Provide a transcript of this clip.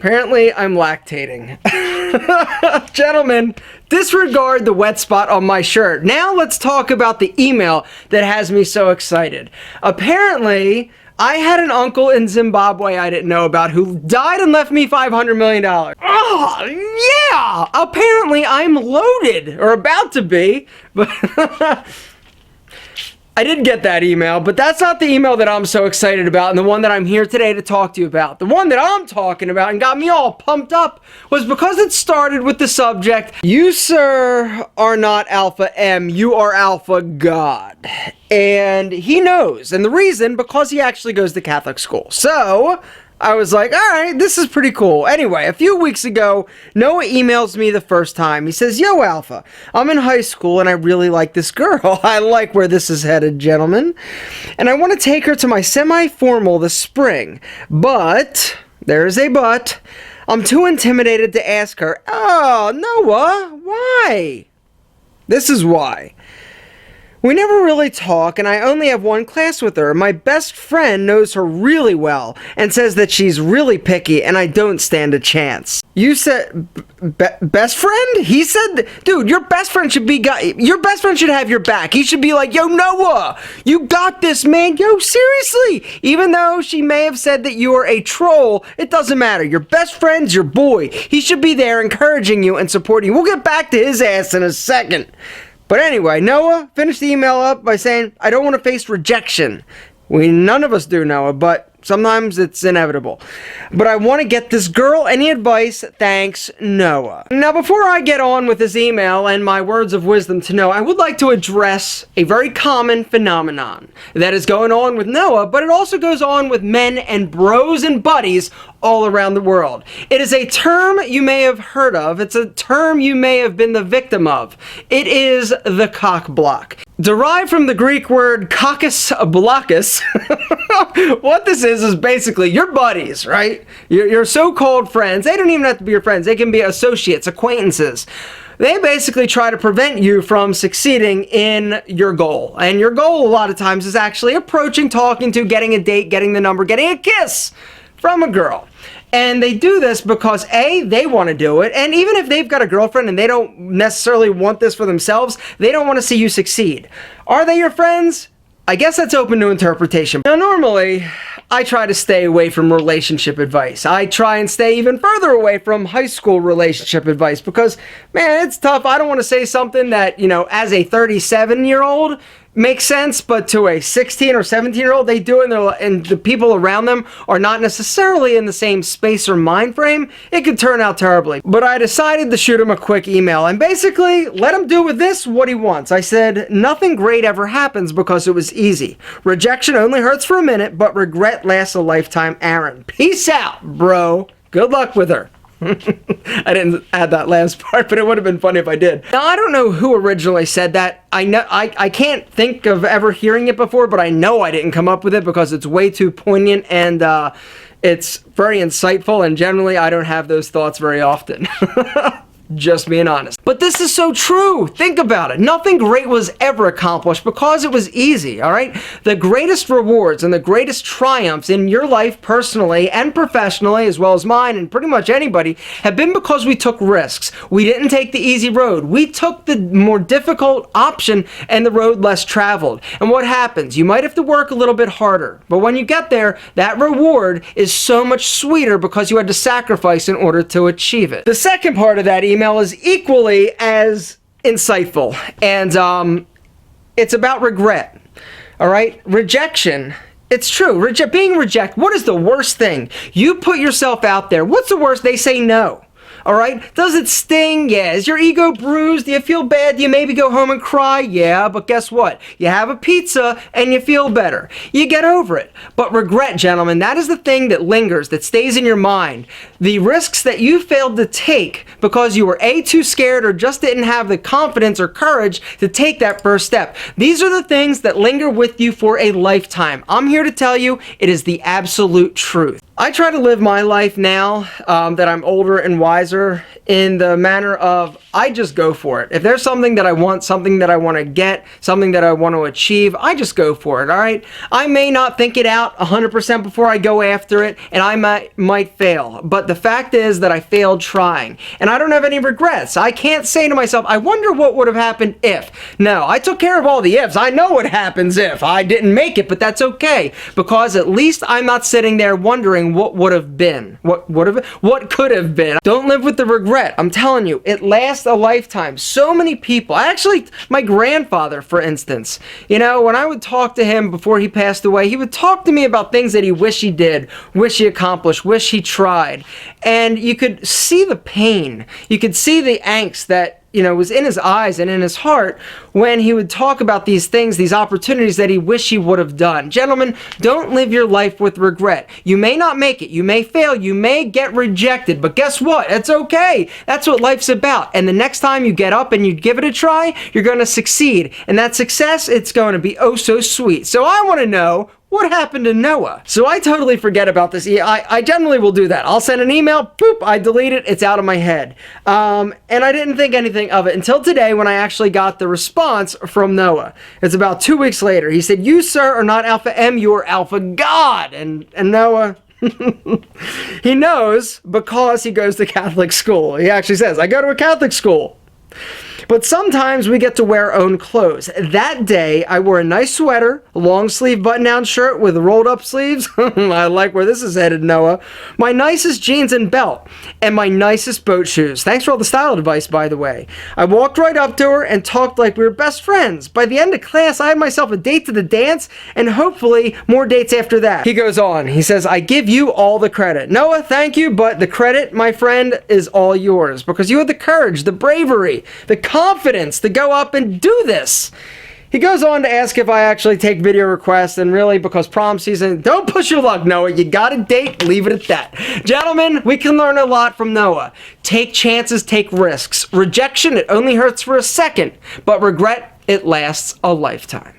Apparently, I'm lactating. Gentlemen, disregard the wet spot on my shirt. Now let's talk about the email that has me so excited. Apparently, I had an uncle in Zimbabwe I didn't know about who died and left me $500 million. Oh, yeah! Apparently, I'm loaded, or about to be, but... I did get that email, but that's not the email that I'm so excited about and the one that I'm here today to talk to you about. The one that I'm talking about and got me all pumped up was because it started with the subject, "You, sir, are not Alpha M, you are Alpha God." And he knows, and the reason, because he actually goes to Catholic school. So I was like, all right, this is pretty cool. Anyway, a few weeks ago, Noah emails me the first time. He says, "Yo, Alpha, I'm in high school and I really like this girl." I like where this is headed, gentlemen. "And I want to take her to my semi-formal this spring. But, there's a but, I'm too intimidated to ask her." Oh, Noah, why? This is why. "We never really talk, and I only have one class with her. My best friend knows her really well and says that she's really picky, and I don't stand a chance." You said, best friend? He said, dude, your best friend should have your back. He should be like, "Yo, Noah, you got this, man. Yo, seriously." Even though she may have said that you are a troll, it doesn't matter. Your best friend's your boy. He should be there encouraging you and supporting you. We'll get back to his ass in a second. But anyway, Noah finished the email up by saying, "I don't want to face rejection." None of us do, Noah, but sometimes it's inevitable. "But I want to get this girl. Any advice? Thanks, Noah." Now, before I get on with this email and my words of wisdom to Noah, I would like to address a very common phenomenon that is going on with Noah, but it also goes on with men and bros and buddies all around the world. It is a term you may have heard of. It's a term you may have been the victim of. It is the cock block. Derived from the Greek word coccus bloccus. What this is basically your buddies, right? Your so-called friends. They don't even have to be your friends. They can be associates, acquaintances. They basically try to prevent you from succeeding in your goal. And your goal a lot of times is actually approaching, talking to, getting a date, getting the number, getting a kiss from a girl. And they do this because A, they want to do it, and even if they've got a girlfriend and they don't necessarily want this for themselves, they don't want to see you succeed. Are they your friends? I guess that's open to interpretation. Now, normally, I try to stay away from relationship advice. I try and stay even further away from high school relationship advice because, man, it's tough. I don't want to say something that, as a 37-year-old makes sense, but to a 16 or 17-year-old, they do it, and the people around them are not necessarily in the same space or mind frame. It could turn out terribly. But I decided to shoot him a quick email and basically let him do with this what he wants. I said, "Nothing great ever happens because it was easy. Rejection only hurts for a minute, but regret lasts a lifetime. Aaron." Peace out, bro. Good luck with her. I didn't add that last part, but it would have been funny if I did. Now, I don't know who originally said that. I can't think of ever hearing it before, but I know I didn't come up with it because it's way too poignant and it's very insightful, and generally I don't have those thoughts very often. Just being honest. But this is so true. Think about it. Nothing great was ever accomplished because it was easy, all right? The greatest rewards and the greatest triumphs in your life personally and professionally, as well as mine and pretty much anybody, have been because we took risks. We didn't take the easy road. We took the more difficult option and the road less traveled. And what happens? You might have to work a little bit harder, but when you get there, that reward is so much sweeter because you had to sacrifice in order to achieve it. The second part of that email is equally as insightful, and it's about regret. All right, rejection. It's true. Being rejected. What is the worst thing? You put yourself out there. What's the worst? They say no. All right? Does it sting? Yeah. Is your ego bruised? Do you feel bad? Do you maybe go home and cry? Yeah, but guess what? You have a pizza and you feel better. You get over it. But regret, gentlemen, that is the thing that lingers, that stays in your mind. The risks that you failed to take because you were A, too scared, or just didn't have the confidence or courage to take that first step. These are the things that linger with you for a lifetime. I'm here to tell you it is the absolute truth. I try to live my life now that I'm older and wiser in the manner of I just go for it. If there's something that I want, something that I want to get, something that I want to achieve, I just go for it, all right? I may not think it out 100% before I go after it, and I might fail. But the fact is that I failed trying, and I don't have any regrets. I can't say to myself, I wonder what would have happened if. No, I took care of all the ifs. I know what happens if I didn't make it, but that's okay, because at least I'm not sitting there wondering what would have been. What could have been. Don't live with the regret. I'm telling you, it lasts a lifetime. So many people, actually my grandfather, for instance, you know, when I would talk to him before he passed away, he would talk to me about things that he wished he did, wish he accomplished, wish he tried. And you could see the pain. You could see the angst that, you know, was in his eyes and in his heart when he would talk about these things, these opportunities that he wished he would have done. Gentlemen, don't live your life with regret. You may not make it. You may fail. You may get rejected. But guess what? It's okay. That's what life's about. And the next time you get up and you give it a try, you're going to succeed. And that success, it's going to be oh so sweet. So I want to know, what happened to Noah? So I totally forget about this. I generally will do that. I'll send an email, boop, I delete it, it's out of my head. And I didn't think anything of it until today when I actually got the response from Noah. It's about 2 weeks later. He said, "You, sir, are not Alpha M, you are Alpha God." And Noah, he knows because he goes to Catholic school. He actually says, "I go to a Catholic school." But sometimes we get to wear our own clothes. That day, I wore a nice sweater, a long sleeve button-down shirt with rolled up sleeves. I like where this is headed, Noah. My nicest jeans and belt, and my nicest boat shoes. Thanks for all the style advice, by the way. I walked right up to her and talked like we were best friends. By the end of class, I had myself a date to the dance, and hopefully more dates after that. He goes on. He says, "I give you all the credit." Noah, thank you, but the credit, my friend, is all yours, because you had the courage, the bravery, the confidence to go up and do this. He goes on to ask if I actually take video requests, and really, because prom season, don't push your luck, Noah. You got a date, leave it at that. Gentlemen, we can learn a lot from Noah. Take chances, take risks. Rejection, it only hurts for a second, but regret, it lasts a lifetime.